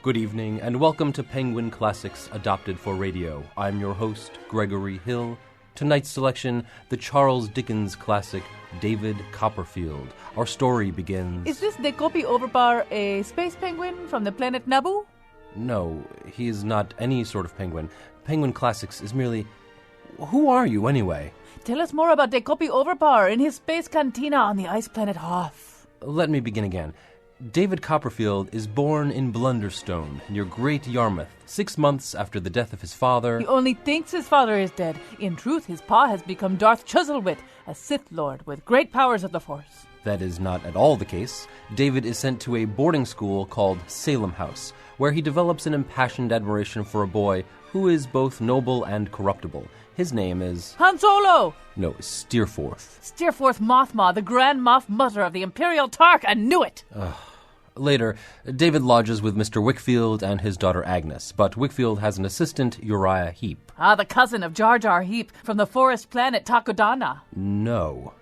Good evening, and welcome to Penguin Classics Adopted for Radio. I'm your host, Gregory Hill. Tonight's selection, the Charles Dickens classic, David Copperfield. Our story begins... Is this Dekopi Overpar a space penguin from the planet Naboo? No, he is not any sort of penguin. Penguin Classics is merely... Who are you, anyway? Tell us more about Dekopi Overpar in his space cantina on the ice planet Hoth. Let me begin again. David Copperfield is born in Blunderstone, near Great Yarmouth, 6 months after the death of his father. He only thinks his father is dead. In truth, his pa has become Darth Chuzzlewit, a Sith Lord with great powers of the Force. That is not at all the case. David is sent to a boarding school called Salem House, where he develops an impassioned admiration for a boy who is both noble and corruptible. His name is... Han Solo! No, Steerforth. Steerforth Mothma, the Grand Moff Mutter of the Imperial Tark. I knew it! Later, David lodges with Mr. Wickfield and his daughter Agnes, but Wickfield has an assistant, Uriah Heep. Ah, the cousin of Jar Jar Heap from the forest planet Takodana. No.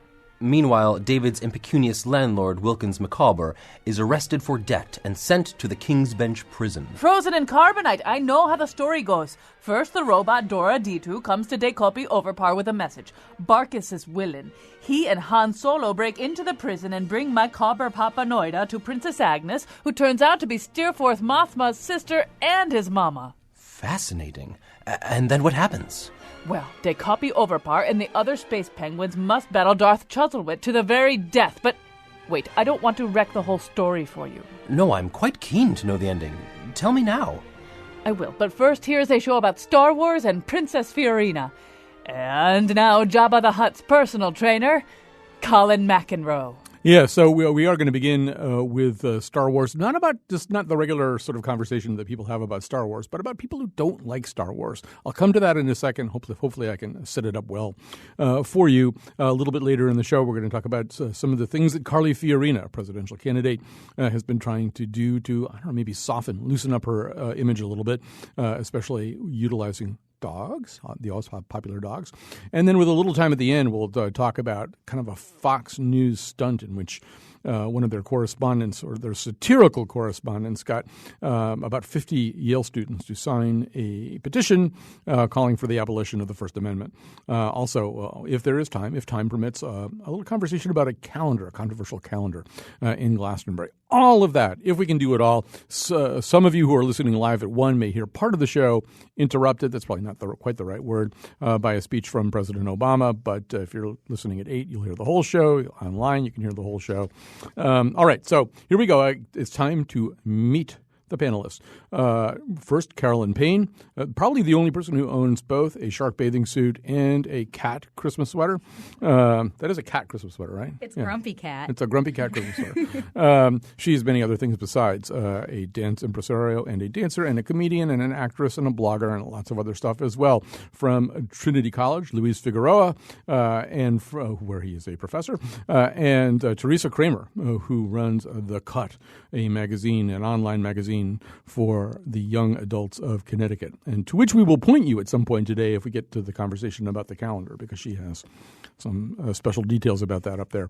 Meanwhile, David's impecunious landlord, Wilkins Micawber, is arrested for debt and sent to the King's Bench prison. Frozen in carbonite. I know how the story goes. First, the robot Dora D2 comes to Dekopi Overpar with a message. Barkis is willing. He and Han Solo break into the prison and bring Micawber Papanoida to Princess Agnes, who turns out to be Steerforth Mothma's sister and his mama. Fascinating. And then what happens? Well, Dekopi Overpar and the other space penguins must battle Darth Chuzzlewit to the very death, but wait, I don't want to wreck the whole story for you. No, I'm quite keen to know the ending. Tell me now. I will, but first here's a show about Star Wars and Princess Fiorina. And now Jabba the Hutt's personal trainer, Colin McEnroe. Yeah, so we are going to begin with Star Wars, not the regular sort of conversation that people have about Star Wars, but about people who don't like Star Wars. I'll come to that in a second. Hopefully I can set it up well for you. A little bit later in the show, we're going to talk about some of the things that Carly Fiorina, presidential candidate, has been trying to do to, maybe loosen up her image a little bit, especially utilizing dogs, the also popular dogs. And then with a little time at the end, we'll talk about kind of a Fox News stunt in which one of their correspondents, or their satirical correspondents, got about 50 Yale students to sign a petition calling for the abolition of the First Amendment. Also, if time permits, a little conversation about a controversial calendar in Glastonbury. All of that, if we can do it all. Some of you who are listening live at 1 may hear part of the show interrupted. That's probably not quite the right word, by a speech from President Obama. But if you're listening at 8, you'll hear the whole show. Online, you can hear the whole show. All right, so here we go. It's time to meet the panelists. First, Carolyn Payne, probably the only person who owns both a shark bathing suit and a cat Christmas sweater. That is a cat Christmas sweater, right? It's Grumpy Cat. It's a Grumpy Cat Christmas sweater. She has many other things besides a dance impresario and a dancer and a comedian and an actress and a blogger and lots of other stuff as well. From Trinity College, Luis Figueroa, and where he is a professor, and Teresa Kramer, who runs The Cut, a magazine, an online magazine for the young adults of Connecticut, and to which we will point you at some point today if we get to the conversation about the calendar, because she has some special details about that up there.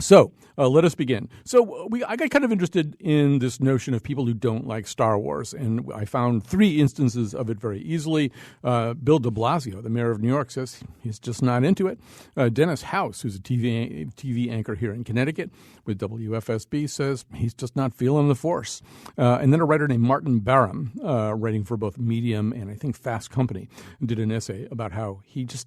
So let us begin. So I got kind of interested in this notion of people who don't like Star Wars, and I found 3 instances of it very easily. Bill de Blasio, the mayor of New York, says he's just not into it. Dennis House, who's a TV anchor here in Connecticut with WFSB, says he's just not feeling the Force. And then a writer named Martin Barham, writing for both Medium and I think Fast Company, did an essay about how he just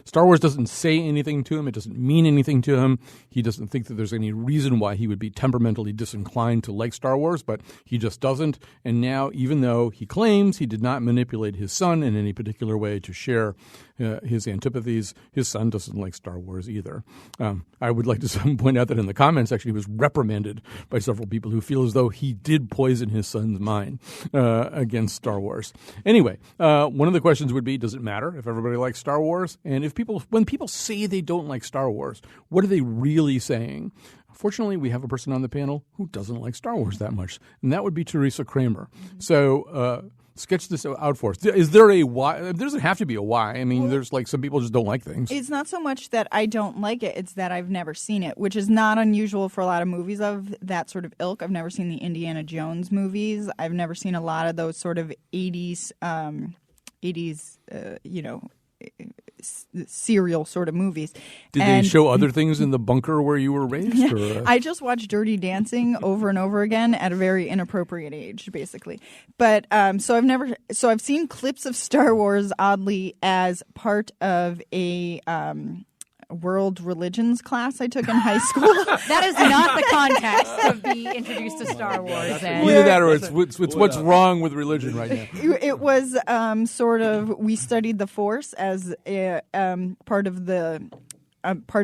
Star Wars doesn't say anything to him. It doesn't mean anything to him. He doesn't think that there's any reason why he would be temperamentally disinclined to like Star Wars, but he just doesn't. And now, even though he claims he did not manipulate his son in any particular way to share his antipathies, his son doesn't like Star Wars either. I would like to point out that in the comments section, he was reprimanded by several people who feel as though he did poison his son's mind against Star Wars. Anyway, one of the questions would be, does it matter if everybody likes Star Wars? And when people say they don't like Star Wars, what are they really saying? Fortunately, we have a person on the panel who doesn't like Star Wars that much, and that would be Teresa Kramer. So sketch this out for us. Is there a why? There doesn't have to be a why. I mean, there's like some people just don't like things. It's not so much that I don't like it, it's that I've never seen it, which is not unusual for a lot of movies of that sort of ilk. I've never seen the Indiana Jones movies. I've never seen a lot of those sort of 80s, serial sort of movies. Did they show other things in the bunker where you were raised? Yeah, or? I just watched Dirty Dancing over and over again at a very inappropriate age, basically. But so I've seen clips of Star Wars, oddly, as part of a world religions class I took in high school. That is not the context of the introduced to Star Wars. Either that or it's what's wrong with religion right now. It was sort of, we studied the Force as a part of the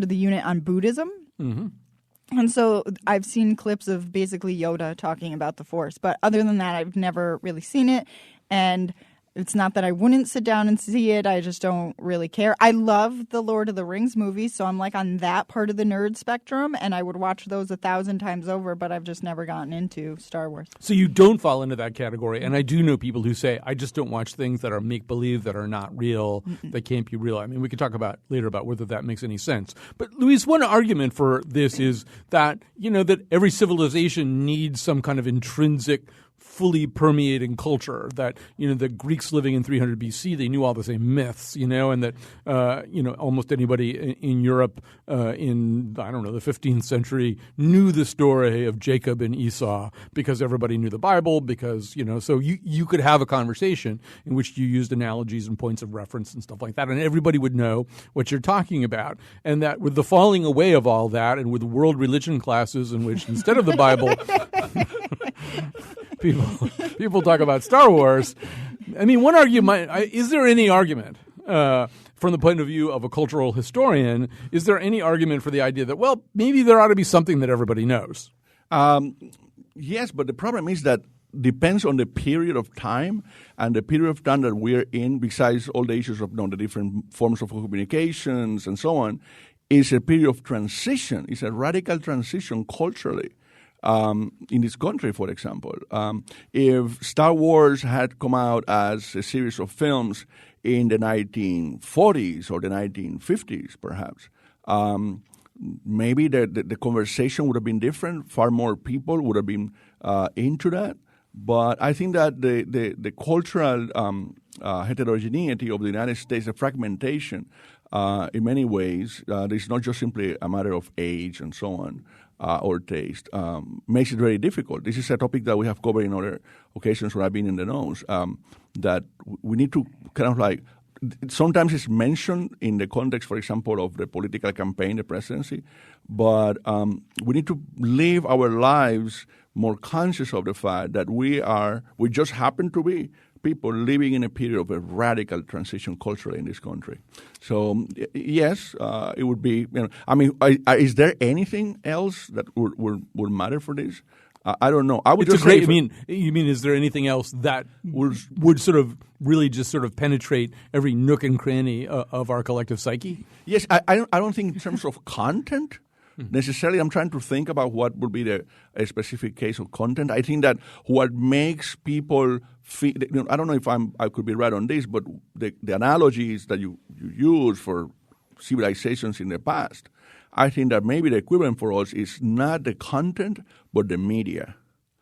unit on Buddhism. Mm-hmm. And so I've seen clips of basically Yoda talking about the Force. But other than that, I've never really seen it. And it's not that I wouldn't sit down and see it. I just don't really care. I love the Lord of the Rings movies, so I'm like on that part of the nerd spectrum, and I would watch those 1,000 times over, but I've just never gotten into Star Wars. So you don't fall into that category. And I do know people who say, I just don't watch things that are make-believe, that are not real, that can't be real. I mean, we could talk about later about whether that makes any sense. But, Luis, one argument for this is that, that every civilization needs some kind of intrinsic fully permeating culture, that the Greeks living in 300 BC, they knew all the same myths, and that almost anybody in Europe in the 15th century knew the story of Jacob and Esau because everybody knew the Bible, because so you could have a conversation in which you used analogies and points of reference and stuff like that, and everybody would know what you're talking about. And that with the falling away of all that, and with world religion classes in which instead of the Bible People talk about Star Wars. I mean, one argument, is there any argument from the point of view of a cultural historian, is there any argument for the idea that, well, maybe there ought to be something that everybody knows? Yes, but the problem is that depends on the period of time, and the period of time that we're in, besides all the issues of the different forms of communications and so on, is a period of transition. It's a radical transition culturally. In this country, for example, if Star Wars had come out as a series of films in the 1940s or the 1950s, perhaps, maybe the conversation would have been different. Far more people would have been into that. But I think that the cultural heterogeneity of the United States, the fragmentation, in many ways, it's not just simply a matter of age and so on. Or taste, makes it very difficult. This is a topic that we have covered in other occasions when I've been in the news, that we need to kind of like, sometimes it's mentioned in the context, for example, of the political campaign, the presidency, but we need to live our lives more conscious of the fact that we just happen to be people living in a period of a radical transition culturally in this country. So, yes, it would be, is there anything else that would matter for this? I don't know. I would just say, you mean, is there anything else that would sort of really just sort of penetrate every nook and cranny of our collective psyche? Yes, I don't think in terms of content. Necessarily, I'm trying to think about what would be a specific case of content. I think that what makes people feel, I don't know if I could be right on this, but the analogies that you use for civilizations in the past, I think that maybe the equivalent for us is not the content, but the media.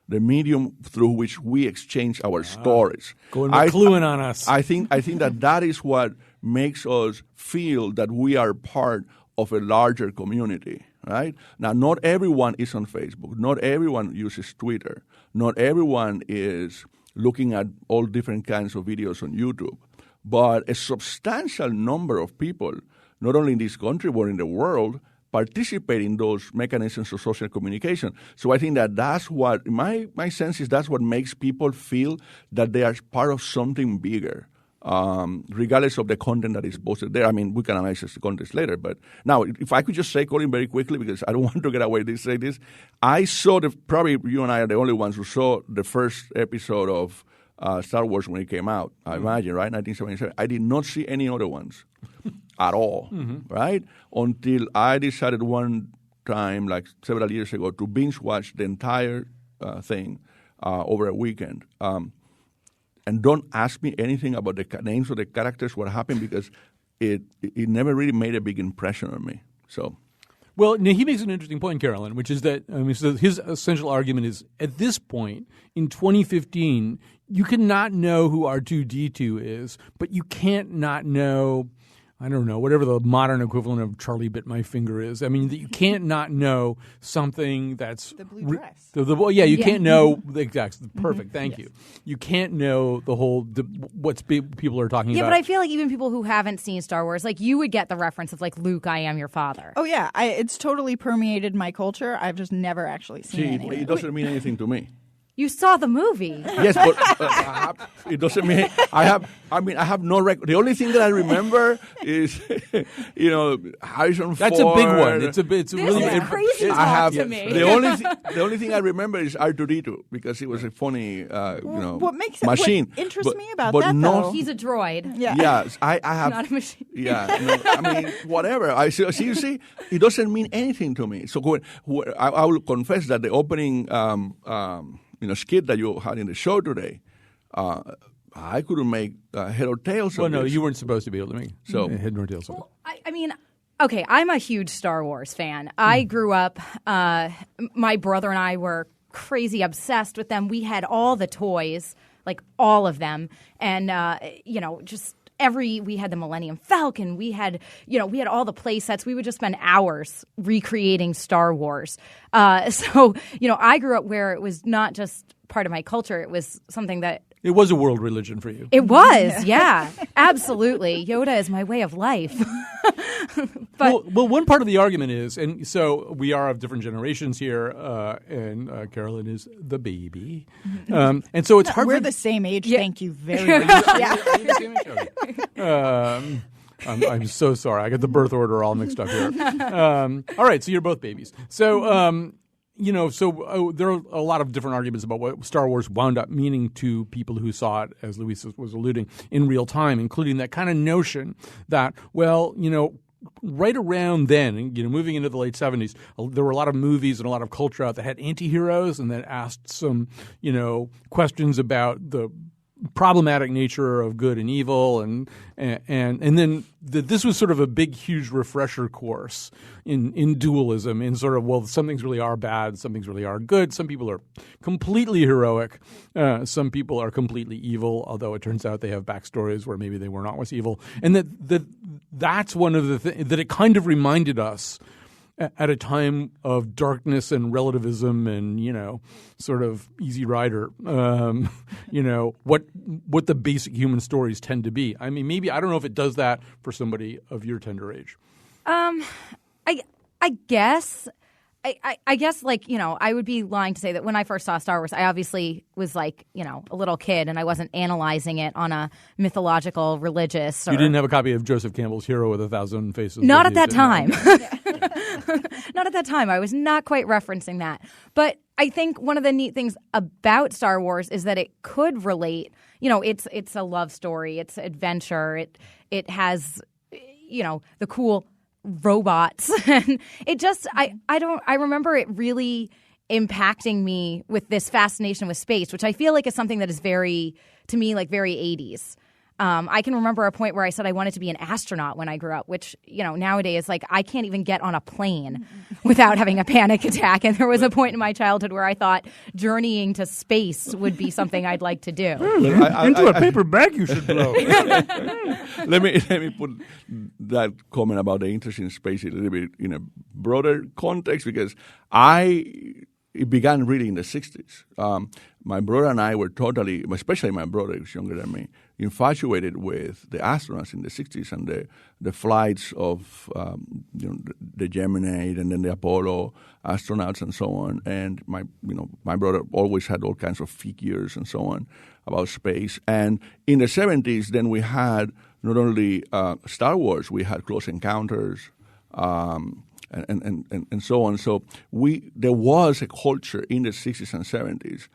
The medium through which we exchange our stories. Cluing on us. I think that is what makes us feel that we are part of a larger community. Right? Now, not everyone is on Facebook. Not everyone uses Twitter. Not everyone is looking at all different kinds of videos on YouTube. But a substantial number of people, not only in this country but in the world, participate in those mechanisms of social communication. So I think that that's what, my sense is that's what makes people feel that they are part of something bigger. Regardless of the content that is posted there. I mean, we can analyze the context later. But now, if I could just say, Colin, very quickly, because I don't want to get away to say this, I saw probably you and I are the only ones who saw the first episode of Star Wars when it came out, I imagine, right, 1977. I did not see any other ones at all, right, until I decided one time, like several years ago, to binge watch the entire thing over a weekend. and don't ask me anything about the names of the characters, what happened, because it never really made a big impression on me. So. Well, now he makes an interesting point, Carolyn, which is that so his essential argument is at this point in 2015, you cannot know who R2-D2 is, but you can't not know, I don't know, whatever the modern equivalent of Charlie Bit My Finger is. I mean, that you can't not know something that's The blue dress. You can't know exactly. Perfect. Thank you. You can't know the whole people are talking about. Yeah, but I feel like even people who haven't seen Star Wars, like you would get the reference of like Luke, I am your father. Oh yeah, it's totally permeated my culture. I've just never actually seen any of it doesn't mean anything to me. You saw the movie. Yes, but it doesn't mean I have no record. The only thing that I remember is, Harrison Ford. That's a big one. It's really crazy I have to me. the only thing I remember is R2-D2 because it was a funny, what makes it, machine. What interests me about but that, though, He's a droid. yeah. Yes, I have. Not a machine. Yeah, no, I mean, whatever. You see, it doesn't mean anything to me. So I will confess that the opening, skit that you had in the show today, I couldn't make head or tails. Well, of no, this. you weren't supposed to be able to make head nor tails of it. Well, I mean, okay, I'm a huge Star Wars fan. I grew up, my brother and I were crazy obsessed with them. We had all the toys, like all of them. And, we had the Millennium Falcon. We had all the play sets. We would just spend hours recreating Star Wars. So I grew up where it was not just part of my culture. It was something that It was a world religion for you. It was, yeah, absolutely. Yoda is my way of life. But well, one part of the argument is, and so we are of different generations here, and Carolyn is the baby, and so it's hard. We're for the same age. Yeah. Thank you very much. I'm so sorry. I got the birth order all mixed up here. All right, so you're both babies. So, there are a lot of different arguments about what Star Wars wound up meaning to people who saw it, as Luis was alluding, in real time, including that kind of notion that, right around then, moving into the late 70s, there were a lot of movies and a lot of culture out that had anti-heroes and that asked some, questions about the problematic nature of good and evil, and then this was sort of a big, huge refresher course in dualism, in sort of, well, some things really are bad, some things really are good, some people are completely heroic, some people are completely evil, although it turns out they have backstories where maybe they were not always evil, and that's one of the things that it kind of reminded us at a time of darkness and relativism and, sort of easy rider, what the basic human stories tend to be. I mean, maybe, I don't know if it does that for somebody of your tender age. I guess, I would be lying to say that when I first saw Star Wars, I obviously was a little kid and I wasn't analyzing it on a mythological, religious. You didn't have a copy of Joseph Campbell's Hero with 1,000 Faces? Not at that time. Not at that time. I was not quite referencing that. But I think one of the neat things about Star Wars is that it could relate. It's a love story. It's adventure. It has, the cool robots. And it just, I remember it really impacting me with this fascination with space, which I feel like is something that is very 80s. I can remember a point where I said I wanted to be an astronaut when I grew up, which, nowadays, I can't even get on a plane without having a panic attack. And there was a point in my childhood where I thought journeying to space would be something I'd like to do. Into a paper bag you should blow. Let me put that comment about the interest in space a little bit in a broader context, because it began really in the 60s. My brother and I were totally, especially my brother, who's younger than me, infatuated with the astronauts in the 60s and the flights of the Gemini and then the Apollo astronauts and so on. And my brother always had all kinds of figures and so on about space. And in the 70s, then we had not only Star Wars, we had Close Encounters, and so on. So there was a culture in the 60s and 70s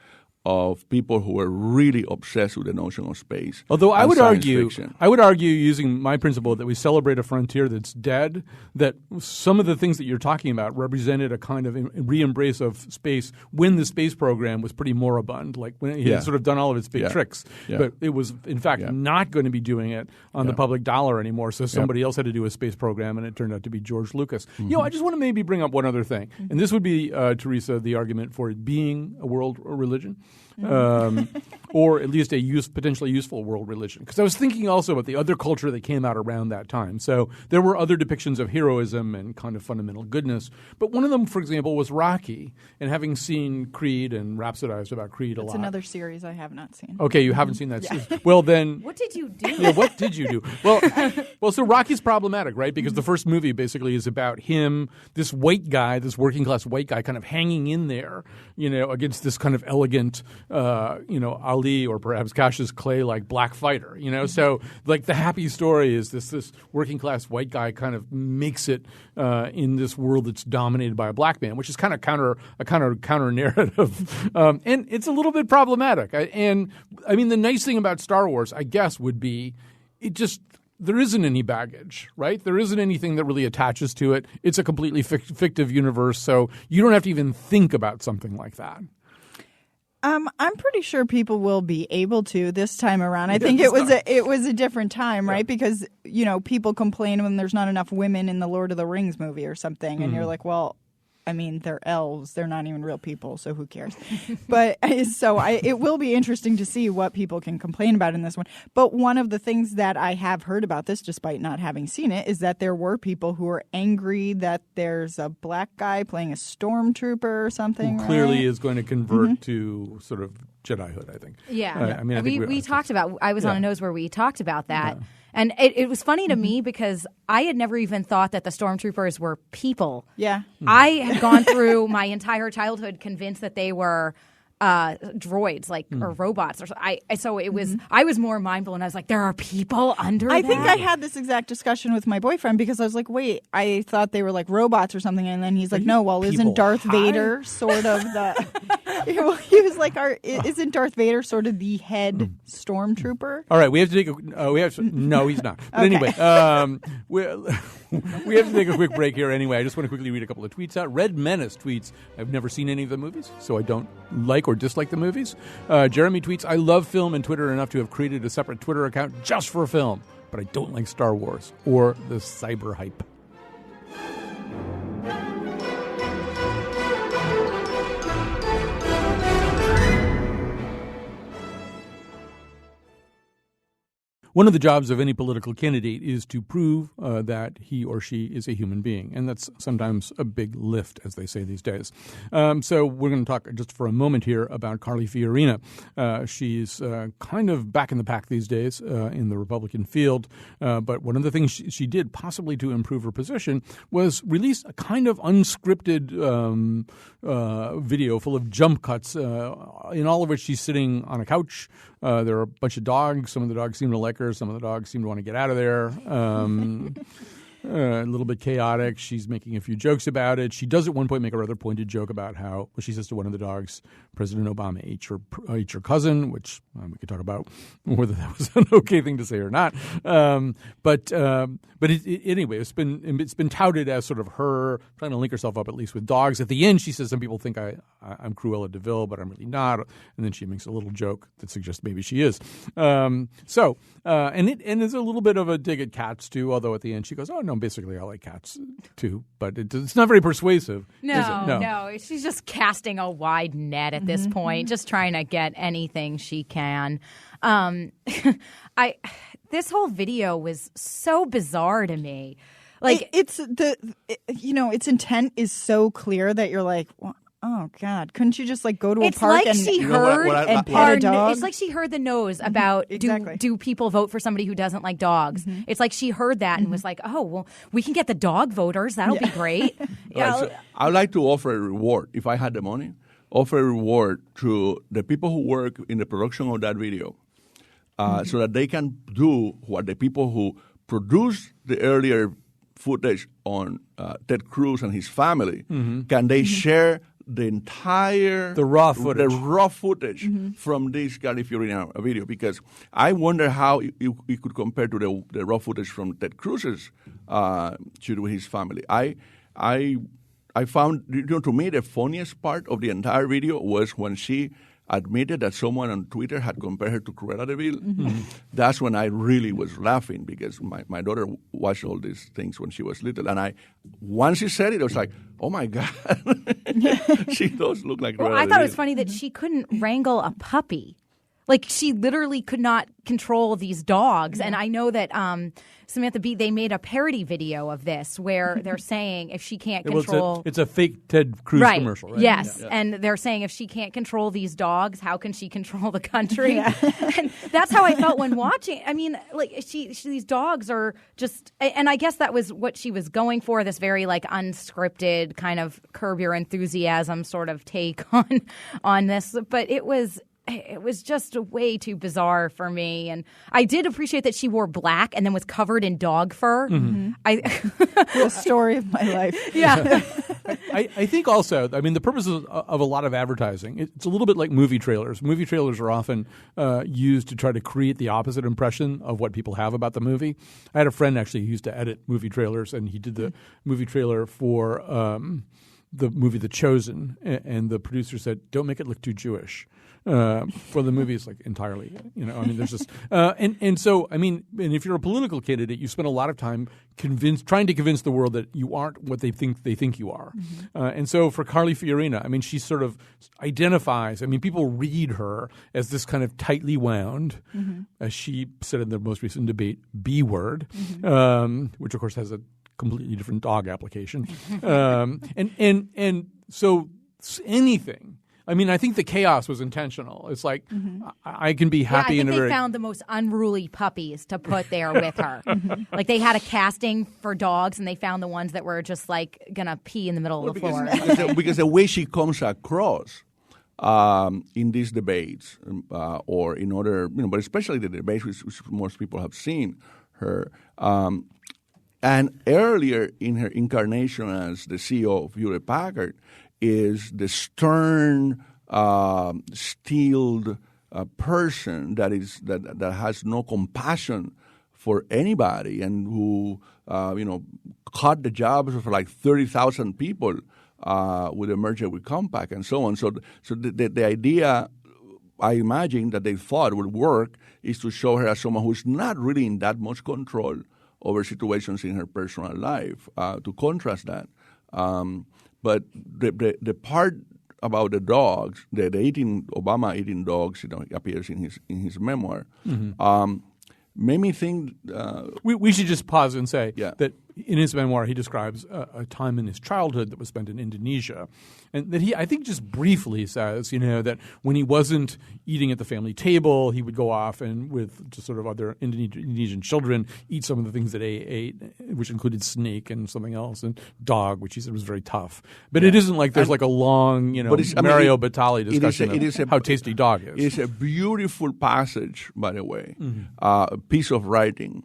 of people who were really obsessed with the notion of space. Although I and would science argue, fiction. using my principle that we celebrate a frontier that's dead, that some of the things that you're talking about represented a kind of re-embrace of space when the space program was pretty moribund, like when it had sort of done all of its big tricks. Yeah. But it was, in fact, not going to be doing it on the public dollar anymore, so somebody else had to do a space program, and it turned out to be George Lucas. I just want to maybe bring up one other thing, and this would be, Teresa, the argument for it being a world religion. Or at least a potentially useful world religion. Because I was thinking also about the other culture that came out around that time. So there were other depictions of heroism and kind of fundamental goodness. But one of them, for example, was Rocky. And having seen Creed and rhapsodized about Creed a lot. It's another series I have not seen. Okay, you haven't seen that series. Well, then... What did you do? Yeah, what did you do? Well, so Rocky's problematic, right? Because the first movie basically is about him, this white guy, this working class white guy, kind of hanging in there, against this kind of elegant, Ali or perhaps Cassius Clay like black fighter, So like the happy story is this working class white guy kind of makes it in this world that's dominated by a black man, which is kind of counter narrative, and it's a little bit problematic. The nice thing about Star Wars, I guess, would be there isn't any baggage, right? There isn't anything that really attaches to it. It's a completely fictive universe, so you don't have to even think about something like that. I'm pretty sure people will be able to this time around. I think it was a different time, right? Because people complain when there's not enough women in the Lord of the Rings movie or something, and you're like, well, they're elves. They're not even real people, so who cares? But it will be interesting to see what people can complain about in this one. But one of the things that I have heard about this, despite not having seen it, is that there were people who are angry that there's a black guy playing a stormtrooper or something. Who clearly is going to convert to sort of Jedihood, I think. Yeah. I think we talked about – I was on a nose where we talked about that. Yeah. And it was funny to me because I had never even thought that the stormtroopers were people. Yeah. I had gone through my entire childhood convinced that they were droids, or robots. So it was. I was more mindful, and I was like, "There are people under." I think I had this exact discussion with my boyfriend because I was like, "Wait, I thought they were like robots or something," and then he's like, "No, well, isn't Darth Vader sort of the?" He was like, "Isn't Darth Vader sort of the head stormtrooper?" All right, we have to take no, he's not. But anyway, we have to take a quick break here anyway. I just want to quickly read a couple of tweets out. Red Menace tweets, "I've never seen any of the movies, so I don't like or dislike the movies." Jeremy tweets, "I love film and Twitter enough to have created a separate Twitter account just for film, but I don't like Star Wars or the cyber hype." One of the jobs of any political candidate is to prove that he or she is a human being, and that's sometimes a big lift, as they say these days. So we're going to talk just for a moment here about Carly Fiorina. She's kind of back in the pack these days in the Republican field, but one of the things she did possibly to improve her position was release a kind of unscripted video full of jump cuts, in all of which she's sitting on a couch. There are a bunch of dogs. Some of the dogs seem to like her. Some of the dogs seem to want to get out of there. A little bit chaotic. She's making a few jokes about it. She does at one point make a rather pointed joke about how she says to one of the dogs, President Obama ate your cousin, which we could talk about whether that was an okay thing to say or not. But anyway, it's been touted as sort of her trying to link herself up at least with dogs. At the end, she says some people think I'm Cruella de Vil, but I'm really not. And then she makes a little joke that suggests maybe she is. And there's a little bit of a dig at cats too. Although at the end she goes, "Oh no, basically I like cats too," but it's not very persuasive. No. She's just casting a wide net at this point, just trying to get anything she can. This whole video was so bizarre to me. Like its intent is so clear that you're like, well, oh God! Couldn't you just go to a park and she heard and pet a dog? It's like she heard the nose about exactly. do people vote for somebody who doesn't like dogs? It's like she heard that and was like, oh well, we can get the dog voters. That'll be great. Right, so I'd like to offer a reward if I had the money. Offer a reward to the people who work in the production of that video, so that they can do what the people who produced the earlier footage on Ted Cruz and his family can they share the entire The raw footage. from this Carly Fiorina video, because I wonder how you could compare to the raw footage from Ted Cruz's shoot with his family. I found, to me, the funniest part of the entire video was when she admitted that someone on Twitter had compared her to Cruella de Vil. That's when I really was laughing, because my daughter watched all these things when she was little. And once she said it, I was like, oh my God, she does look like Cruella Well, I de thought it Vil. was funny that she couldn't wrangle a puppy. Like, she literally could not control these dogs. And I know that Samantha Bee, they made a parody video of this where they're saying if she can't control... It's a fake Ted Cruz right. commercial, right? Yes. Yeah. And they're saying if she can't control these dogs, how can she control the country? And that's how I felt when watching. I mean, like, these dogs are just... And I guess that was what she was going for, this very, like, unscripted kind of Curb Your Enthusiasm sort of take on this. But it was just way too bizarre for me. And I did appreciate that she wore black and then was covered in dog fur. The story of my life. Yeah. I think also, I mean, the purpose of a lot of advertising, it's a little bit like movie trailers. Movie trailers are often used to try to create the opposite impression of what people have about the movie. I had a friend actually who used to edit movie trailers, and he did the movie trailer for the movie The Chosen, and the producer said, don't make it look too Jewish. For the movie, it's like entirely, I mean, there's just, and so, I mean, and if you're a political candidate, you spend a lot of time trying to convince the world that you aren't what they think you are. And so for Carly Fiorina, I mean, she sort of identifies, I mean, people read her as this kind of tightly wound, as she said in the most recent debate, B word, which of course has a completely different dog application. And so anything. I mean, I think the chaos was intentional. It's like I can be happy. Yeah, I think they found the most unruly puppies to put there with her. Like, they had a casting for dogs, and they found the ones that were just like gonna pee in the middle of the floor. Because the way she comes across in these debates, or in other, but especially the debates which most people have seen her. And earlier in her incarnation as the CEO of Hewlett Packard, is the stern, steeled person that has no compassion for anybody, and who cut the jobs of like 30,000 people with the merger with Compaq and so on. So the idea, I imagine, that they thought would work is to show her as someone who's not really in that much control over situations in her personal life. To contrast that. But the part about the dogs, the Obama eating dogs, appears in his memoir, made me think. We should just pause and say that in his memoir he describes a time in his childhood that was spent in Indonesia, and that he, I think, just briefly says, that when he wasn't eating at the family table, he would go off and with just sort of other Indonesian children eat some of the things that they ate, which included snake and something else, and dog, which he said was very tough. But it isn't like there's like a long, Mario Batali discussion of how tasty dog is. It's a beautiful passage, by the way, a piece of writing.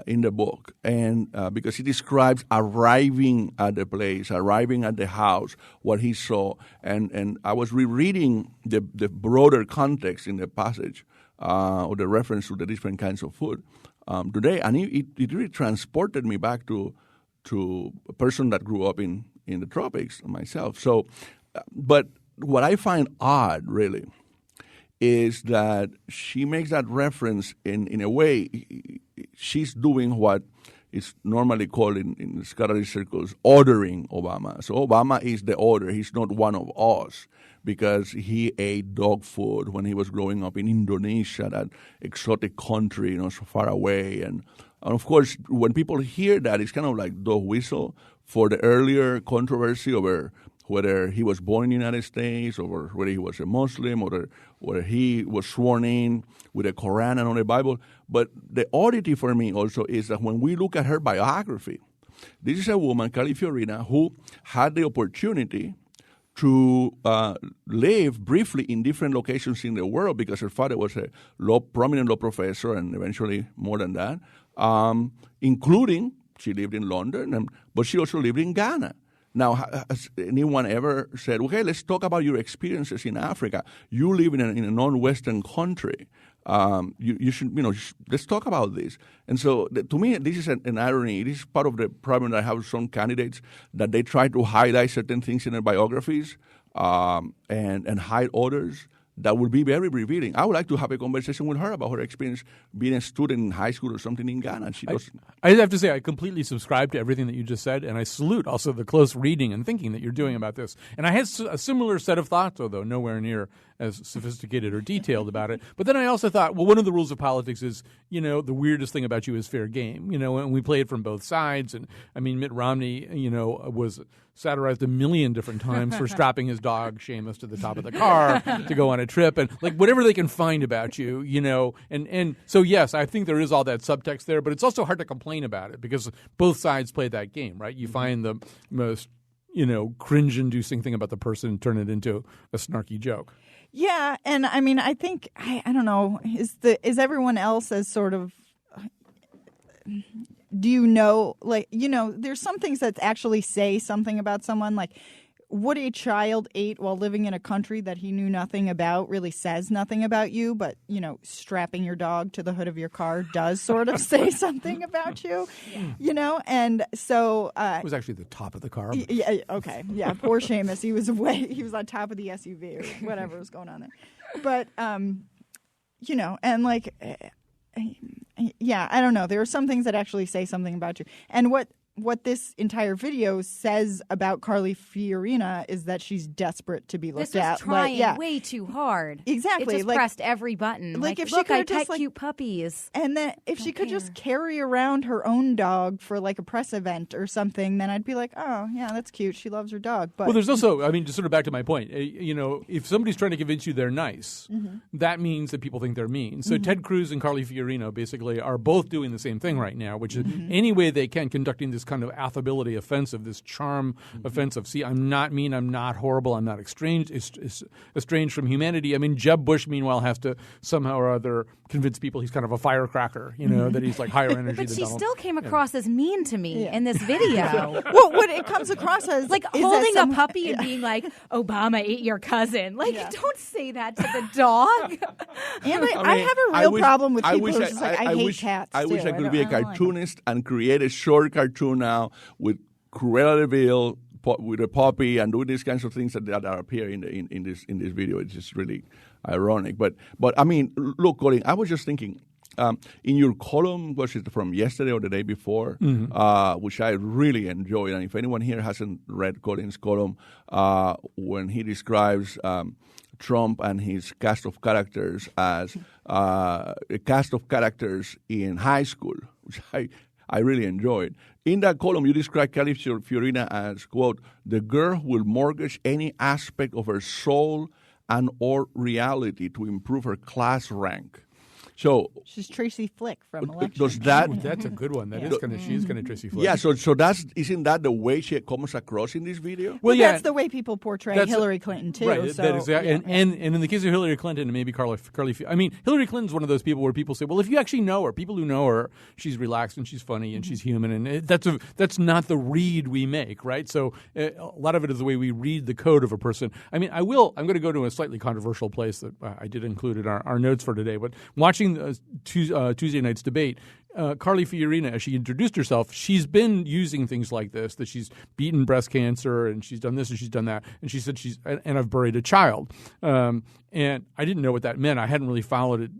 In the book, and because he describes arriving at the place, arriving at the house, what he saw, and I was rereading the broader context in the passage, or the reference to the different kinds of food today, and it really transported me back to a person that grew up in the tropics myself. So, but what I find odd, really, is that she makes that reference in a way. She's doing what is normally called in scholarly circles ordering Obama. So Obama is the order. He's not one of us, because he ate dog food when he was growing up in Indonesia, that exotic country, so far away. And of course, when people hear that, it's kind of like dog whistle for the earlier controversy over whether he was born in the United States, or whether he was a Muslim, or whether he was sworn in with a Quran and on the Bible. But the oddity for me also is that when we look at her biography, this is a woman, Carly Fiorina, who had the opportunity to live briefly in different locations in the world, because her father was a prominent law professor, and eventually more than that, including she lived in London, but she also lived in Ghana. Now, has anyone ever said, okay, let's talk about your experiences in Africa? You live in a non-Western country. You should, let's talk about this. And so, to me, this is an irony. It is part of the problem that I have with some candidates, that they try to highlight certain things in their biographies and hide others. That would be very revealing. I would like to have a conversation with her about her experience being a student in high school or something in Ghana. And I have to say, I completely subscribe to everything that you just said, and I salute also the close reading and thinking that you're doing about this. And I had a similar set of thoughts, although nowhere near as sophisticated or detailed about it. But then I also thought, well, one of the rules of politics is, the weirdest thing about you is fair game. And we play it from both sides. And I mean, Mitt Romney, was satirized a million different times for strapping his dog Seamus to the top of the car to go on a trip, and like whatever they can find about you, and so yes, I think there is all that subtext there, but it's also hard to complain about it because both sides play that game, right? You find the most cringe-inducing thing about the person and turn it into a snarky joke. Yeah, and I mean, I think I don't know, is everyone else as sort of, do there's some things that actually say something about someone, like what a child ate while living in a country that he knew nothing about really says nothing about you, but strapping your dog to the hood of your car does sort of say something about you, and so it was actually the top of the car. Yeah, okay, yeah, poor Seamus, he was on top of the SUV or whatever was going on there, but and like. Yeah, I don't know. There are some things that actually say something about you. And what this entire video says about Carly Fiorina is that she's desperate to be looked at. This was trying way too hard. Exactly. It just pressed every button. Like if look, she I could just pet cute puppies. And then if she could just carry around her own dog for like a press event or something, then I'd be like, oh, yeah, that's cute. She loves her dog. But well, there's also, I mean, just sort of back to my point, if somebody's trying to convince you they're nice, that means that people think they're mean. So Ted Cruz and Carly Fiorina basically are both doing the same thing right now, which is any way they can conducting this kind of affability offensive, this charm offensive. See, I'm not mean, I'm not horrible, I'm not estranged from humanity. I mean, Jeb Bush, meanwhile, has to somehow or other convince people he's kind of a firecracker, that he's like higher energy but than she Donald. Still came across as mean to me in this video. Well, what it comes across as like holding a puppy and being like, Obama ate your cousin. Like, don't say that to the dog. And I have a real problem with people who are just like, I hate cats. I wish I could be a cartoonist and create a short cartoon now with Cruella de Vil with a puppy and do these kinds of things that appear in this video. It's just really ironic. But I mean, look, Colin, I was just thinking, in your column, was it from yesterday or the day before, which I really enjoyed, and if anyone here hasn't read Colin's column, when he describes Trump and his cast of characters as a cast of characters in high school, which I really enjoyed. In that column, you describe Carly Fiorina as, quote, the girl who will mortgage any aspect of her soul and or reality to improve her class rank. So she's Tracy Flick from Election. Does that? That's a good one. That is kind of she's kind of Tracy Flick. Yeah. So isn't that the way she comes across in this video? Well, that's the way people portray Hillary Clinton too. Right. So, that exactly. And in the case of Hillary Clinton and maybe Carly, I mean, Hillary Clinton's one of those people where people say, well, if you actually know her, people who know her, she's relaxed and she's funny and she's human, and that's not the read we make, right? So a lot of it is the way we read the code of a person. I mean, I'm going to go to a slightly controversial place that I did include in our notes for today, but watching Tuesday night's debate, Carly Fiorina, as she introduced herself, she's been using things like this, that she's beaten breast cancer and she's done this and she's done that. And she said and I've buried a child. And I didn't know what that meant. I hadn't really followed it.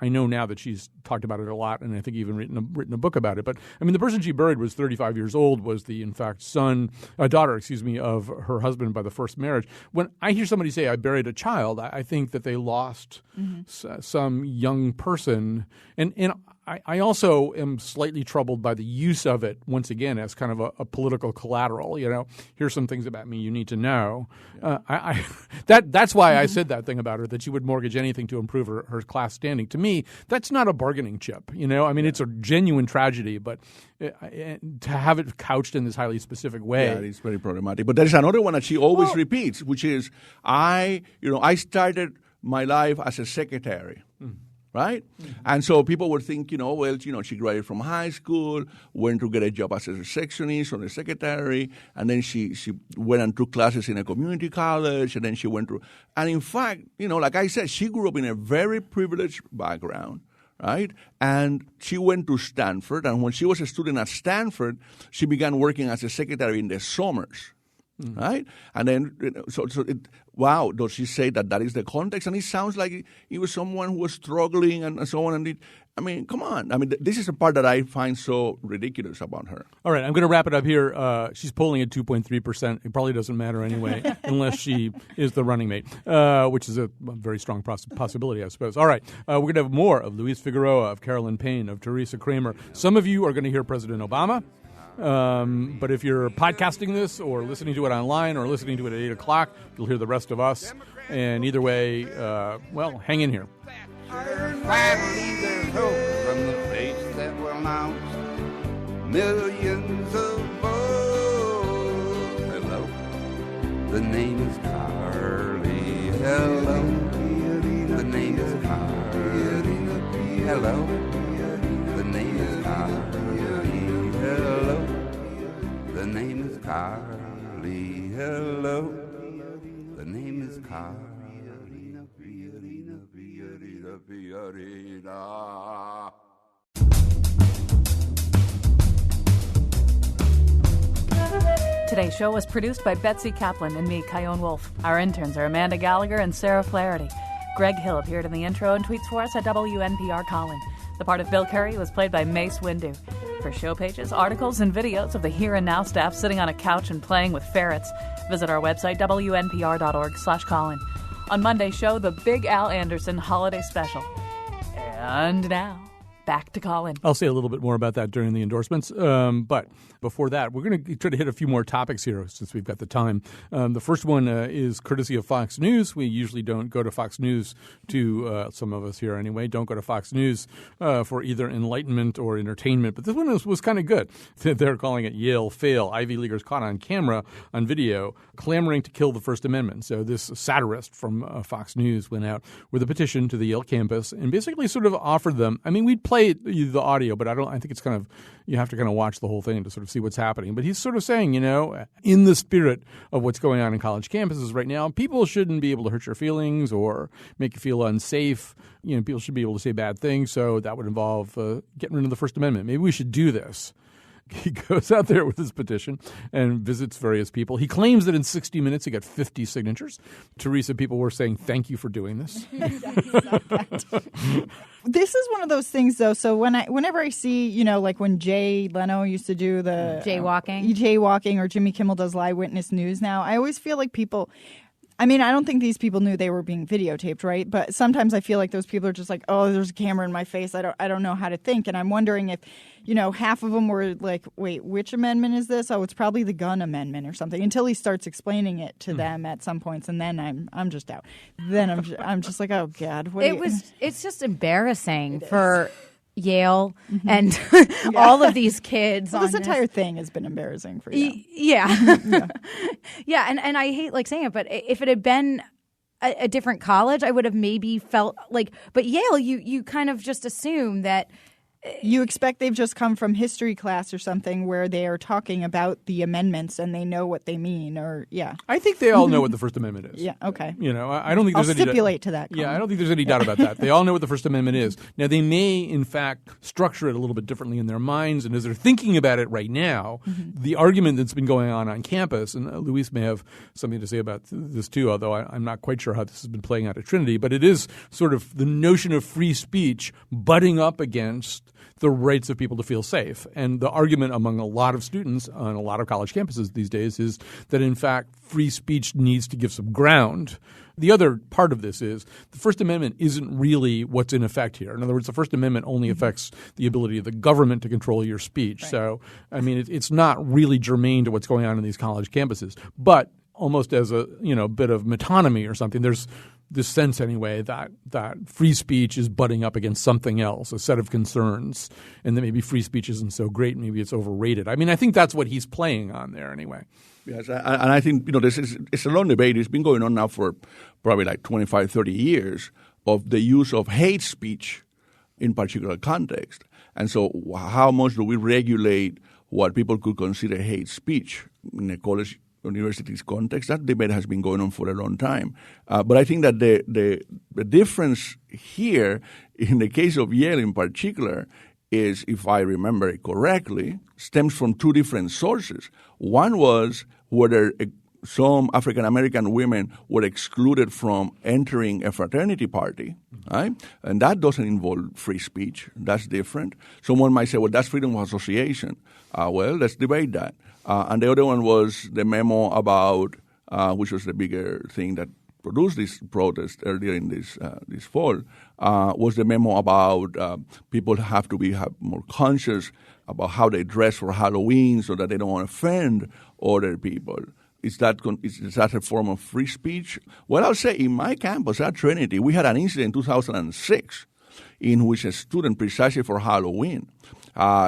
I know now that she's talked about it a lot, and I think even written a book about it. But I mean, the person she buried was 35 years old, was the, in fact, daughter, of her husband by the first marriage. When I hear somebody say, I buried a child, I think that they lost some young person. And I also am slightly troubled by the use of it, once again, as kind of a political collateral. Here's some things about me you need to know. That's why I said that thing about her, that she would mortgage anything to improve her class standing. To me, that's not a bargaining chip. I mean, it's a genuine tragedy, but to have it couched in this highly specific way. Yeah, it's very problematic. But there's another one that she always repeats, which is, I started my life as a secretary. right? And so people would think, she graduated from high school, went to get a job as a receptionist or a secretary, and then she went and took classes in a community college, and then she went to, and in fact, like I said, she grew up in a very privileged background, right? And she went to Stanford, and when she was a student at Stanford, she began working as a secretary in the summers. Right? And then, wow, does she say that is the context? And it sounds like he was someone who was struggling and so on. And come on. This is the part that I find so ridiculous about her. All right, I'm going to wrap it up here. She's polling at 2.3%. It probably doesn't matter anyway, unless she is the running mate, which is a very strong possibility, I suppose. All right, we're going to have more of Luis Figueroa, of Carolyn Payne, of Teresa Kramer. Some of you are going to hear President Obama. But if you're podcasting this or listening to it online or listening to it at 8 o'clock, you'll hear the rest of us. And either way, hang in here. Finally, there's hope from the face that will announce millions of votes. Hello, the name is Carly. Hello, the name is Carly. Hello, the name is Carly. Hello, the name is Carly. Hello, the name is Carly. Today's show was produced by Betsy Kaplan and me, Kyone Wolf. Our interns are Amanda Gallagher and Sarah Flaherty. Greg Hill appeared in the intro and tweets for us at WNPR Colin. The part of Bill Curry was played by Mace Windu. For show pages, articles, and videos of the Here and Now staff sitting on a couch and playing with ferrets, visit our website, WNPR.org/Colin. On Monday's show, the Big Al Anderson Holiday Special. And now, back to Colin. I'll say a little bit more about that during the endorsements. But before that, we're going to try to hit a few more topics here since we've got the time. The first one is courtesy of Fox News. We usually don't go to Fox News some of us here anyway, don't go to Fox News for either enlightenment or entertainment. But this one was kind of good. They're calling it Yale Fail. Ivy Leaguers caught on camera, on video, clamoring to kill the First Amendment. So this satirist from Fox News went out with a petition to the Yale campus and basically sort of offered them, we'd play the audio, but I think it's kind of, you have to kind of watch the whole thing to sort of see what's happening. But he's sort of saying, in the spirit of what's going on in college campuses right now, people shouldn't be able to hurt your feelings or make you feel unsafe. People should be able to say bad things. So that would involve getting rid of the First Amendment. Maybe we should do this. He goes out there with his petition and visits various people. He claims that in 60 minutes he got 50 signatures. Teresa, people were saying, thank you for doing this. This is one of those things, though. So whenever I see, like when Jay Leno used to do the jaywalking, or Jimmy Kimmel does Live Witness News now, I always feel like people. I don't think these people knew they were being videotaped, right? But sometimes I feel like those people are just like, oh, there's a camera in my face. I don't know how to think. And I'm wondering if, half of them were like, wait, which amendment is this? Oh, it's probably the gun amendment or something, until he starts explaining it to them at some points. And then I'm just out. Then I'm just like, oh, God. It's just embarrassing for Yale and all of these kids. Well, this entire thing has been embarrassing for you. Yeah. Yeah, and I hate saying it, but if it had been a different college, I would have maybe felt like, but Yale, you kind of just assume that you expect they've just come from history class or something where they are talking about the amendments and they know what they mean, or I think they all know what the First Amendment is. Yeah, okay. I don't think there's I'll stipulate to that. Yeah, I don't think there's any doubt about that. They all know what the First Amendment is. Now, they may, in fact, structure it a little bit differently in their minds, and as they're thinking about it right now, the argument that's been going on campus, and Luis may have something to say about this too, although I'm not quite sure how this has been playing out at Trinity, but it is sort of the notion of free speech butting up against the rights of people to feel safe. And the argument among a lot of students on a lot of college campuses these days is that, in fact, free speech needs to give some ground. The other part of this is the First Amendment isn't really what's in effect here. In other words, the First Amendment only affects the ability of the government to control your speech. Right. So, it's not really germane to what's going on in these college campuses. But almost as a bit of metonymy or something, there's this sense anyway that free speech is butting up against something else, a set of concerns, and that maybe free speech isn't so great, maybe it's overrated. I think that's what he's playing on there anyway. Yes, and I think it's a long debate. It's been going on now for probably 25, 30 years of the use of hate speech in particular context. And so how much do we regulate what people could consider hate speech in a college university's context? That debate has been going on for a long time. But I think that the difference here, in the case of Yale in particular, is, if I remember it correctly, stems from two different sources. One was whether some African-American women were excluded from entering a fraternity party, right? And that doesn't involve free speech. That's different. Someone might say, well, that's freedom of association. Well, let's debate that. And the other one was the memo about, which was the bigger thing that produced this protest earlier in this fall, was the memo about people have to be more conscious about how they dress for Halloween so that they don't offend other people. Is that a form of free speech? Well, I'll say in my campus at Trinity, we had an incident in 2006 in which a student, precisely for Halloween,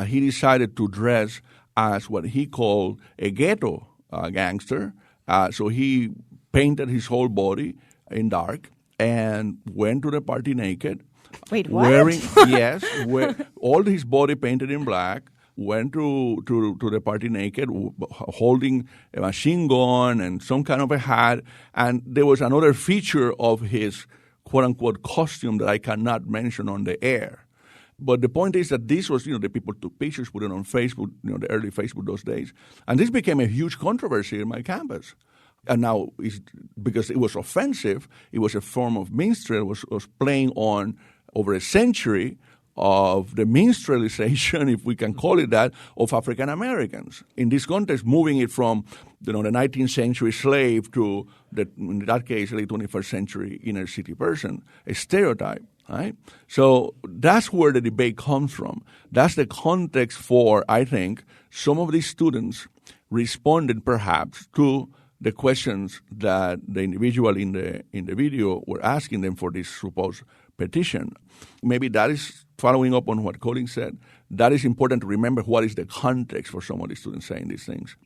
he decided to dress as what he called a ghetto gangster. So he painted his whole body in dark and went to the party naked. Wait, what? All his body painted in black. Went to the party naked, holding a machine gun and some kind of a hat. And there was another feature of his quote-unquote costume that I cannot mention on the air. But the point is that this was, the people took pictures, put it on Facebook, the early Facebook those days. And this became a huge controversy in my campus. And now, because it was offensive, it was a form of minstrel, was playing on over a century of the minstrelization, if we can call it that, of African Americans. In this context, moving it from the 19th century slave to, in that case, late 21st century inner city person, a stereotype. Right? So that's where the debate comes from. That's the context for, I think, some of these students responded perhaps to the questions that the individual in the video were asking them for this supposed petition. Maybe that is following up on what Colin said. That is important to remember what is the context for some of these students saying these things.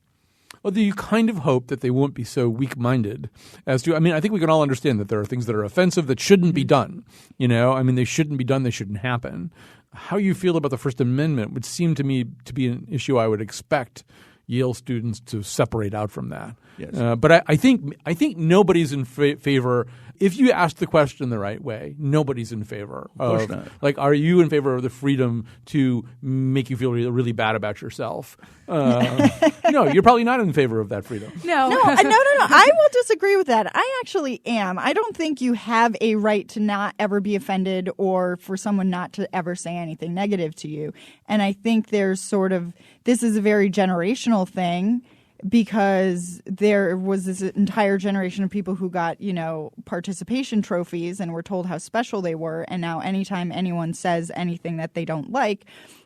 Well, do you kind of hope that they won't be so weak-minded as to – I think we can all understand that there are things that are offensive that shouldn't be done. They shouldn't be done. They shouldn't happen. How you feel about the First Amendment would seem to me to be an issue I would expect Yale students to separate out from that. Yes. But I think nobody's in favor – if you ask the question the right way, nobody's in favor of not. Like, are you in favor of the freedom to make you feel really, really bad about yourself? No, you're probably not in favor of that freedom. No. I will disagree with that. I actually am. I don't think you have a right to not ever be offended or for someone not to ever say anything negative to you. And I think there's this is a very generational thing, because there was this entire generation of people who got, participation trophies and were told how special they were. And now anytime anyone says anything that they don't like,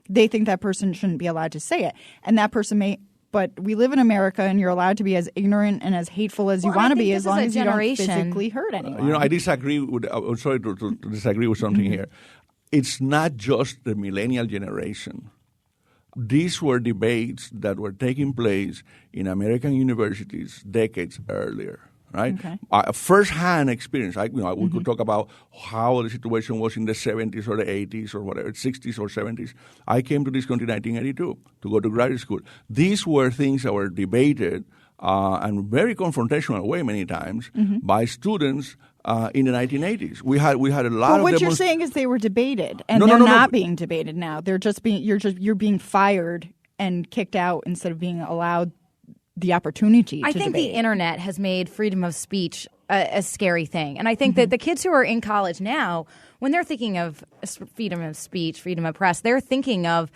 they think that person shouldn't be allowed to say it. And that person may – but we live in America, and you're allowed to be as ignorant and as hateful as you want to be, as long as you don't physically hurt anyone. I disagree with – I'm sorry to disagree with something here. It's not just the millennial generation. These were debates that were taking place in American universities decades earlier, right? Okay. First-hand experience. We could talk about how the situation was in the 70s or the 80s or whatever, 60s or 70s. I came to this country in 1982 to go to graduate school. These were things that were debated and very confrontational way many times by students in the 1980s. We had a lot of. What you're saying is they were debated, and they're not being debated now. They're just being you're being fired and kicked out instead of being allowed the opportunity to I think debate. The internet has made freedom of speech a scary thing, and I think that the kids who are in college now, when they're thinking of freedom of speech, freedom of press, they're thinking of.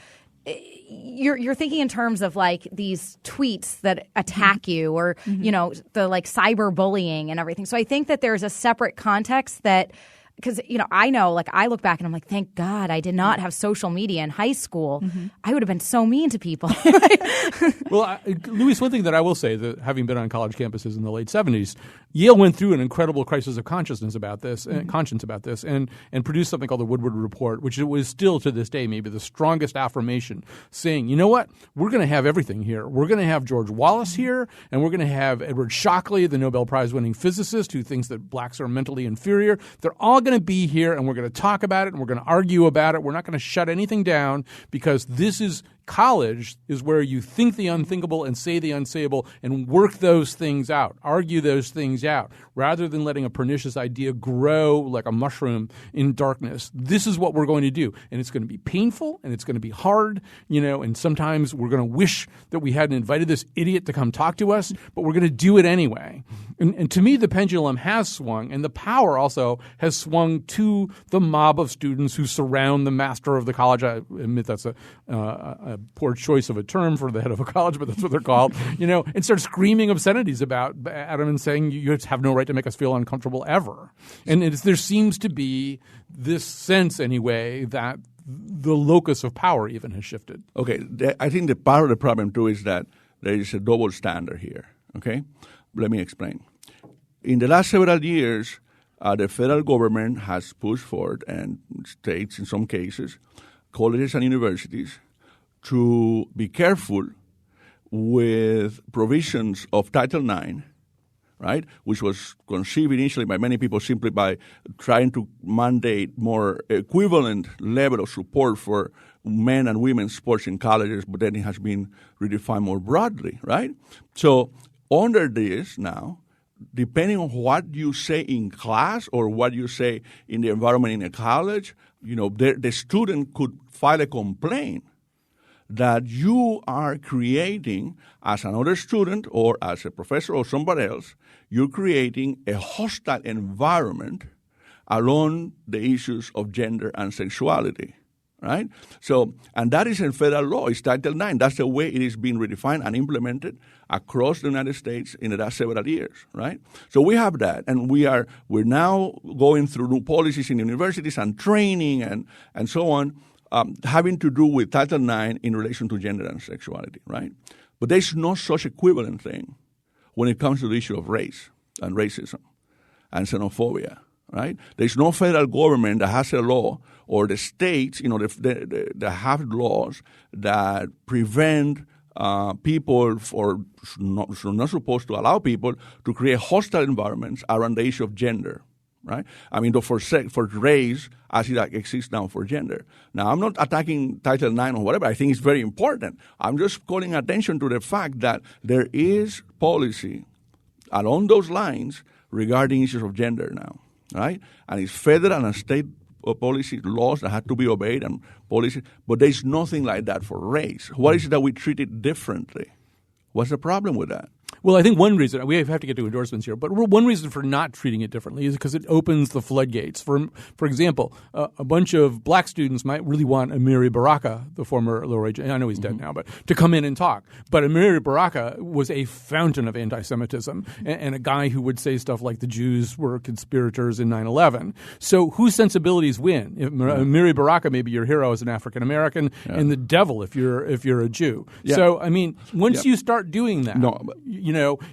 You're thinking in terms of like these tweets that attack you, or the like cyberbullying and everything. So I think that there's a separate context that, because I know, like, I look back and I'm like, thank God I did not have social media in high school. I would have been so mean to people. Well, Luis, one thing that I will say, that having been on college campuses in the late 70s, Yale went through an incredible crisis of conscience about this, and produced something called the Woodward Report, which was still to this day maybe the strongest affirmation, saying, you know what, we're going to have everything here. We're going to have George Wallace here, and we're going to have Edward Shockley, the Nobel Prize-winning physicist who thinks that blacks are mentally inferior. They're all going to be here, and we're going to talk about it, and we're going to argue about it. We're not going to shut anything down, because this is college is where you think the unthinkable and say the unsayable and work those things out, argue those things out, rather than letting a pernicious idea grow like a mushroom in darkness. This is what we're going to do. And it's going to be painful, and it's going to be hard, and sometimes we're going to wish that we hadn't invited this idiot to come talk to us, but we're going to do it anyway. And to me, the pendulum has swung, and the power also has swung to the mob of students who surround the master of the college. I admit that's a poor choice of a term for the head of a college, but that's what they're called, and start screaming obscenities at him and saying, you have no right to make us feel uncomfortable ever. And there seems to be this sense, anyway, that the locus of power even has shifted. Okay, I think the part of the problem, too, is that there is a double standard here, okay? Let me explain. In the last several years, the federal government has pushed forward, and states in some cases, colleges and universities, to be careful with provisions of Title IX, right, which was conceived initially by many people simply by trying to mandate more equivalent level of support for men and women's sports in colleges, but then it has been redefined more broadly, right? So under this now, depending on what you say in class or what you say in the environment in a college, the student could file a complaint that you are creating, as another student or as a professor or somebody else, you're creating a hostile environment along the issues of gender and sexuality, right? So, and that is in federal law. It's Title IX. That's the way it is being redefined and implemented across the United States in the last several years, right? So we have that, and we're now going through new policies in universities and training and so on, having to do with Title IX in relation to gender and sexuality, right? But there's no such equivalent thing when it comes to the issue of race and racism and xenophobia, right? There's no federal government that has a law, or the states, that have laws that prevent people or not supposed to allow people to create hostile environments around the issue of gender, right? I mean, for race as it exists now for gender. Now, I'm not attacking Title IX or whatever. I think it's very important. I'm just calling attention to the fact that there is policy along those lines regarding issues of gender now, right? And it's federal and state policy laws that have to be obeyed and policy, but there's nothing like that for race. What is it that we treat it differently? What's the problem with that? Well, I think one reason, we have to get to endorsements here, but one reason for not treating it differently is because it opens the floodgates. For example, a bunch of black students might really want Amiri Baraka, the former lower age, I know he's dead now, but to come in and talk. But Amiri Baraka was a fountain of anti-Semitism and a guy who would say stuff like the Jews were conspirators in 9/11. So whose sensibilities win? Amiri Baraka may be your hero as an African American, and the devil if you're a Jew. Yeah. So I mean, once you start doing that,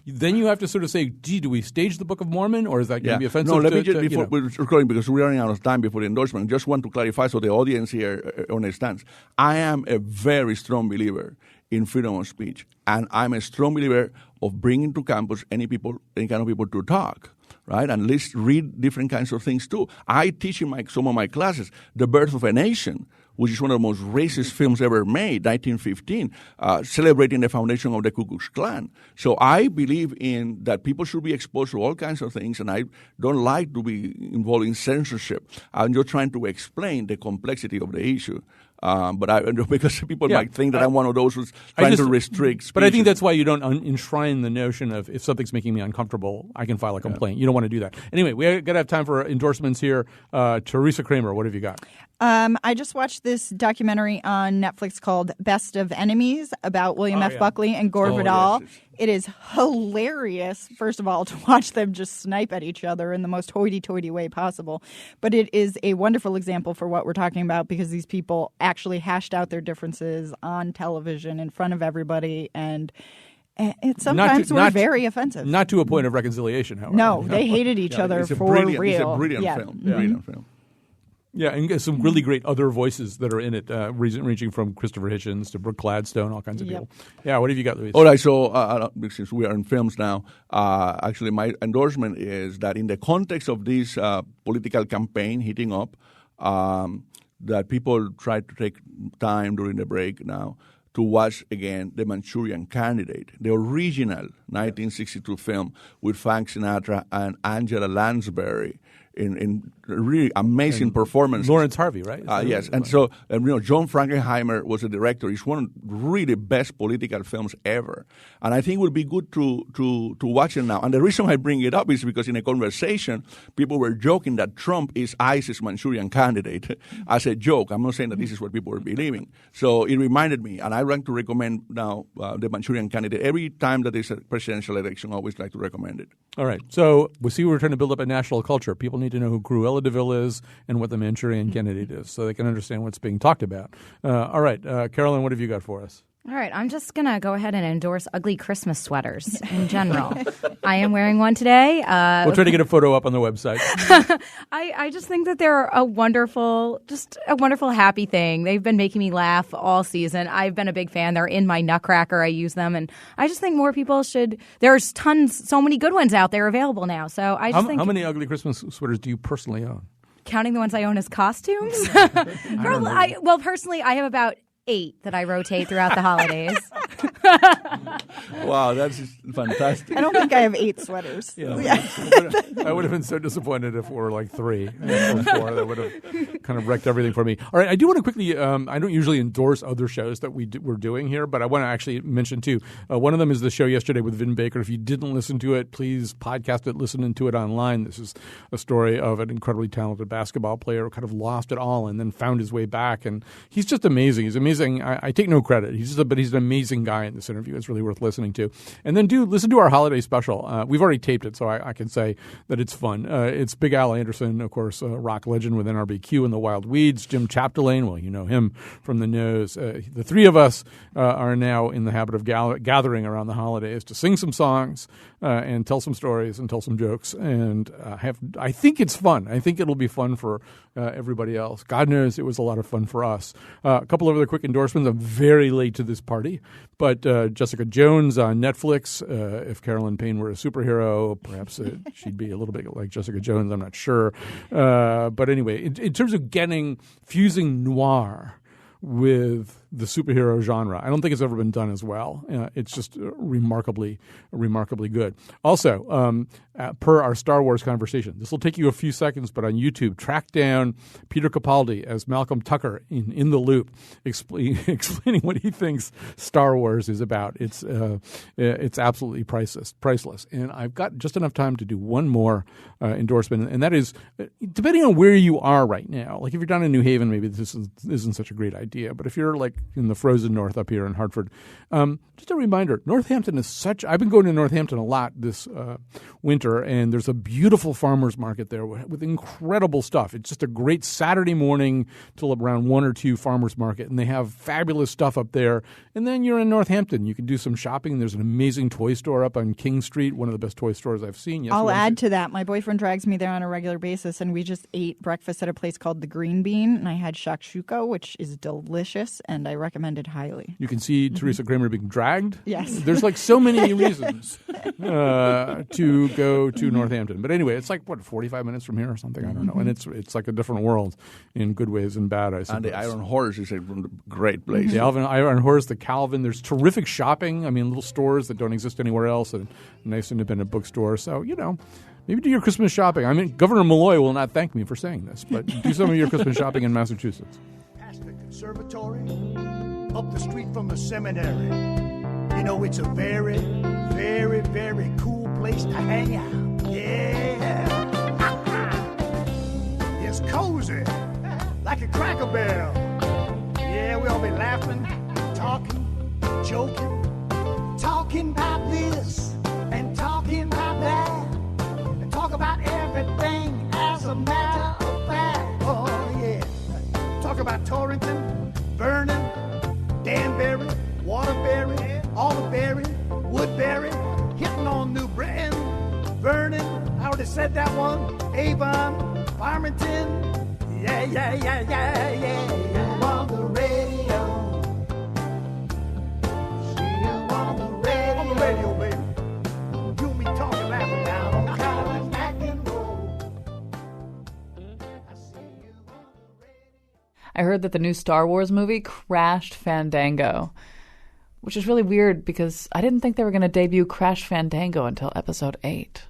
then you have to sort of say, gee, do we stage the Book of Mormon, or is that going to be offensive? No, let me just, before we're recording, because we're running out of time before the endorsement, just want to clarify so the audience here understands. I am a very strong believer in freedom of speech, and I'm a strong believer of bringing to campus any kind of people to talk, right? And let's read different kinds of things too. I teach in some of my classes The Birth of a Nation, which is one of the most racist films ever made, 1915, celebrating the foundation of the Ku Klux Klan. So I believe in that people should be exposed to all kinds of things, and I don't like to be involved in censorship. I'm just trying to explain the complexity of the issue. Because people might think that I'm one of those who's trying to restrict speech. But I think that's why you don't enshrine the notion of if something's making me uncomfortable, I can file a complaint. You don't want to do that. Anyway, we got to have time for endorsements here. Teresa Kramer, what have you got? I just watched this documentary on Netflix called Best of Enemies about William F. Buckley and Gore Vidal. Yes. It is hilarious, first of all, to watch them just snipe at each other in the most hoity-toity way possible. But it is a wonderful example for what we're talking about, because these people actually hashed out their differences on television in front of everybody. And Sometimes were very offensive. Not to a point of reconciliation, however. No, they hated each other for real. It's a brilliant film. Brilliant film. Yeah, and some really great other voices that are in it, reaching from Christopher Hitchens to Brooke Gladstone, all kinds of people. Yeah, what have you got, Luis? All right, so since we are in films now, actually my endorsement is that in the context of this political campaign heating up, that people try to take time during the break now to watch again The Manchurian Candidate, the original 1962 film with Frank Sinatra and Angela Lansbury in really amazing performance. Lawrence Harvey, right? Yes, and so John Frankenheimer was the director. It's one of the really best political films ever, and I think it would be good to watch it now. And the reason I bring it up is because in a conversation, people were joking that Trump is ISIS Manchurian Candidate as a joke. I'm not saying that this is what people were believing. So it reminded me, and I like to recommend now The Manchurian Candidate. Every time that there's a presidential election, I always like to recommend it. All right. So we're trying to build up a national culture. People need to know who Cruella de Vil is and what the Manchurian Candidate is so they can understand what's being talked about. All right. Carolyn, what have you got for us? All right, I'm just going to go ahead and endorse ugly Christmas sweaters in general. I am wearing one today. We'll try to get a photo up on the website. I just think that they're a wonderful, happy thing. They've been making me laugh all season. I've been a big fan. They're in my Nutcracker. I use them. And I just think more people should. There's so many good ones out there available now. So I just think. How many ugly Christmas sweaters do you personally own? Counting the ones I own as costumes? Personally, I have about 8 that I rotate throughout the holidays. Wow, that's fantastic. I don't think I have 8 sweaters. Yeah. I would have been so disappointed if it were like 3 or 4. That would have kind of wrecked everything for me. All right, I do want to quickly, I don't usually endorse other shows that we're doing here, but I want to actually mention two. One of them is the show yesterday with Vin Baker. If you didn't listen to it, please podcast it, listen to it online. This is a story of an incredibly talented basketball player who kind of lost it all and then found his way back. And he's just amazing. He's amazing. I take no credit. But he's an amazing guy in this interview. It's really worth listening to. And then listen to our holiday special. We've already taped it, so I can say that it's fun. It's Big Al Anderson, of course, rock legend with NRBQ and the Wild Weeds. Jim Chapdelaine, well, you know him from the Nose. The three of us are now in the habit of gathering around the holidays to sing some songs and tell some stories and tell some jokes. And I think it's fun. I think it'll be fun for everybody else. God knows it was a lot of fun for us. A couple of other quick endorsements. I'm very late to this party, but Jessica Jones on Netflix. If Carolyn Payne were a superhero, perhaps she'd be a little bit like Jessica Jones. I'm not sure. But anyway, in terms of fusing noir with the superhero genre, I don't think it's ever been done as well. It's just remarkably good. Also, per our Star Wars conversation, this will take you a few seconds, but on YouTube, track down Peter Capaldi as Malcolm Tucker in The Loop, explaining what he thinks Star Wars is about. It's absolutely priceless. And I've got just enough time to do one more endorsement, and that is, depending on where you are right now, like if you're down in New Haven, maybe this isn't such a great idea, but if you're like in the frozen north up here in Hartford, just a reminder, Northampton is I've been going to Northampton a lot this winter, and there's a beautiful farmer's market there with incredible stuff. It's just a great Saturday morning till around 1 or 2 farmer's market, and they have fabulous stuff up there. And then you're in Northampton. You can do some shopping. There's an amazing toy store up on King Street, one of the best toy stores I've seen. Yes, I'll add to that. My boyfriend drags me there on a regular basis, and we just ate breakfast at a place called The Green Bean, and I had shakshuka, which is delicious, and I recommend it highly. You can see Teresa Kramer being dragged. Yes. There's like so many reasons to go to Northampton. But anyway, it's like, 45 minutes from here or something? I don't know. And it's like a different world in good ways and bad, I suppose. And the Iron Horse is a great place. The Iron Horse, the Calvin. There's terrific shopping. I mean, little stores that don't exist anywhere else, and a nice independent bookstore. So, maybe do your Christmas shopping. I mean, Governor Malloy will not thank me for saying this, but do some of your Christmas shopping in Massachusetts. Past the conservatory, up the street from the seminary. It's a very, very, very cool place to hang out. Yeah. It's cozy, like a Cracker Barrel. Yeah, we all be laughing, talking, joking, talking about this and talking about that, and talk about everything as a matter of fact. Oh, yeah. Talk about Torrington, Vernon, Danbury, Waterbury, Alderberry, Woodbury. Barry, hitting on New Britain, Vernon, I already said that one, Avon, Farmington, yeah, yeah, yeah, yeah, yeah, yeah. On the radio. See you on the radio. On the radio, baby. You and me talking, laughing down on college, back and roll. I see you on the radio. I heard that the new Star Wars movie crashed Fandango, which is really weird because I didn't think they were going to debut Crash Fandango until episode 8.